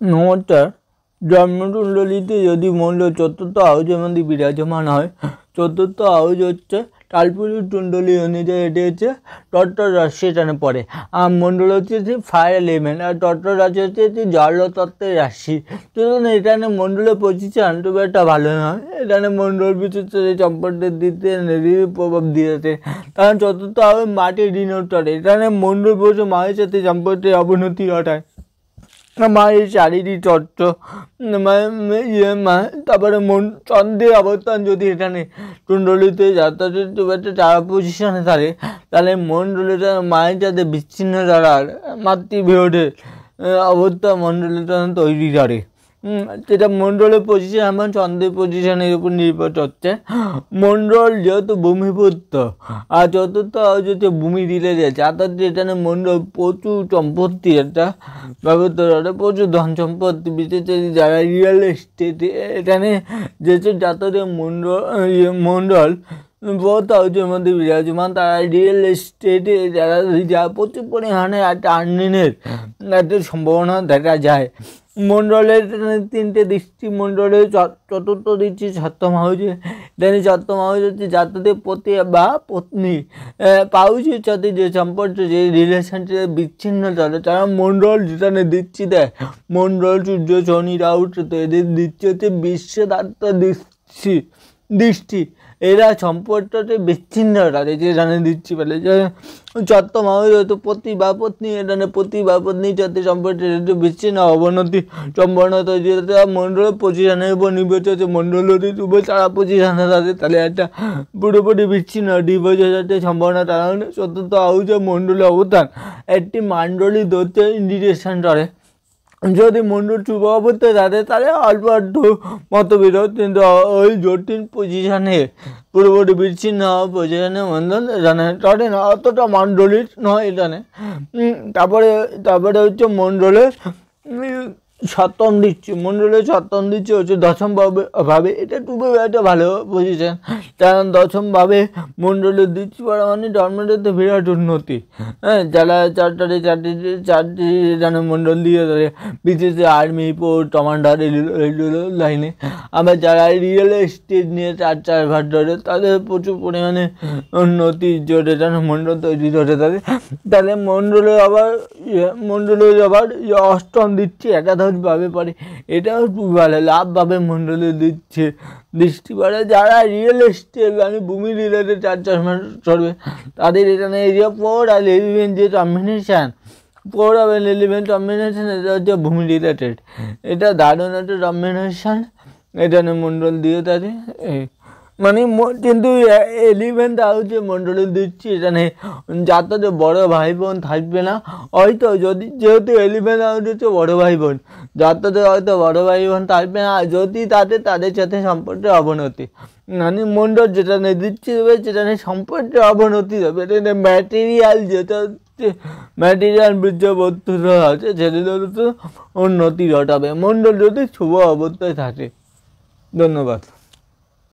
নমস্কার। জন্মকুণ্ডলিতে যদি মণ্ডল চতুর্থ হাউসের মধ্যে বিরাজমান হয়, চতুর্থ হাউস হচ্ছে কালপুরুষ কুণ্ডলী অনুযায়ী এটি হচ্ছে তত্ত্ব রাশি এখানে পড়ে। আর মণ্ডল হচ্ছে ফায়ার এলিমেন্ট, আর তত্ত্ব রাশি হচ্ছে জলতত্ত্বের রাশি। সুতরাং এখানে মণ্ডলের পজিশন খুব একটা ভালো নয়। এখানে মণ্ডল বিশেষ সম্পর্কের দিতে নেগেটিভ প্রভাব দিয়েছে, কারণ চতুর্থ হাউস মাটির ঋণ করে। এখানে মণ্ডল বসে মায়ের সাথে সম্পর্কের অবনতি ঘটায়। মায়ের শারীরিক চর্চ তারপরে চন্দ্রের অবস্থান যদি এখানে কুণ্ডলিতে যাতায়াতের খুব একটা চারা পজিশনে থাকে, তাহলে মণ্ডলীটা মায়ের সাথে বিচ্ছিন্ন করার মাতৃবিরোধের অবস্থা মণ্ডলীটা তৈরি করে। যেটা মণ্ডলের পজিশন আমার চন্দ্রের পজিশনের উপর নির্ভর করছে। মণ্ডল যেহেতু ভূমিপুত্র, আর চতুর্থ হচ্ছে ভূমি দিলে যাচ্ছে, অর্থাৎ এখানে মণ্ডল প্রচুর সম্পত্তি একটা ব্যবস্থা করে, প্রচুর ধন সম্পত্তি, বিশেষ করে যারা রিয়েল এস্টেট এখানে যেসব জাতকের মণ্ডল বহুত হাউসের মধ্যে বিরাজমান, তারা রিয়েল এস্টেটে যারা প্রচুর পরিমাণে একটা আর্নিংয়ের একটা সম্ভাবনা দেখা যায়। মণ্ডলের তিনটে দৃষ্টি, মণ্ডলের চতুর্থ দৃষ্টি সপ্তম হাউসে, এখানে সপ্তম হাউস হচ্ছে জাতকের পতি বা পত্নী পাউসের সাথে যে সম্পর্ক, যে রিলেশনটা বিচ্ছিন্ন চলে, তারা মণ্ডল যেখানে দৃষ্টি দেয়, মণ্ডল সূর্য শনি রাহু এদের দৃষ্টি হচ্ছে বিশ্বদাত্তা দৃষ্টি। এরা সম্পর্কটা বিচ্ছিন্ন করে, যেখানে দৃষ্টি পেলে সপ্তম হাউস হয়তো পতি বা পত্নী, এখানে পতি বা পত্নীর সাথে সম্পর্কের একটু বিচ্ছিন্ন অবনতি সম্ভাবনা তৈরি হতে। মণ্ডলের পজিশনের উপর নির্ভর হচ্ছে, মণ্ডল যদি চারা পজিশনে থাকে তাহলে একটা পুরোপুরি বিচ্ছিন্ন ডিভোর্সের সাথে সম্ভাবনা। তারা চতুর্থ হাউসে মণ্ডলের অবস্থান একটি মান্ডলী ধরতে ইন্ডিকেশন করে। যদি মণ্ডল শুভ অবস্থায় থাকে তাহলে অল্প একটু মতবিরোধ, কিন্তু ওই জটিল পজিশনে পুরোপুরি বিচ্ছিন্ন হওয়া পজিশনে মণ্ডল এখানে করে না, অতটা মণ্ডলীর নয় এখানে। তারপরে হচ্ছে মণ্ডলের সপ্তম দৃষ্টি, মণ্ডলের সপ্তম দৃষ্টি হচ্ছে দশম ভাবে। এটা খুবই একটা ভালো পজিশন, কারণ দশম ভাবে মণ্ডলের দৃষ্টি পড়া মানে ধর্মটাতে বিরাট উন্নতি। হ্যাঁ, যারা চারটি যেন মণ্ডল দিয়ে ধরে, বিশেষ আর্মি, পোর্ট, কমান্ডার লাইনে, আবার যারা রিয়েল এস্টেট নিয়ে চারভার ধরে, তাদের প্রচুর পরিমাণে উন্নতি জোরে যেন মণ্ডল তৈরি ধরে থাকে। তাহলে মণ্ডলের আবার অষ্টম দিচ্ছে একাদশভাবে পড়ে, এটাও খুব ভালো লাভ পাবে মণ্ডলে দিচ্ছে দৃষ্টি পড়ে। যারা রিয়েল এস্টেট মানে ভূমি রিলেটেড চাষ করবে, তাদের এখানে এরিয়া 4 আর 11 যে কম্বিনেশান, 4 আর 11 কম্বিনেশান, এটা হচ্ছে ভূমি রিলেটেড। এটা দারুণ একটা কম্বিনেশান এখানে মণ্ডল দিয়ে থাকে। মানে কিন্তু 11 হাউসে মণ্ডলের দিচ্ছি, এখানে যাতে বড় ভাই বোন থাকবে না, হয়তো যেহেতু 11 হাউস হচ্ছে বড় ভাই বোন, যাতে হয়তো বড় ভাই বোন থাকবে না, যদি তাদের সাথে সম্পর্কের অবনতি, মানে মণ্ডল যেখানে দিচ্ছি দেবে সেখানে সম্পর্কের অবনতি হবে। এখানে ম্যাটেরিয়াল যেটা হচ্ছে ম্যাটেরিয়াল বীর্যবস্তুরা আছে সেগুলো তো উন্নতি ঘটাবে মণ্ডল যদি শুভ অবস্থায় থাকে। ধন্যবাদ।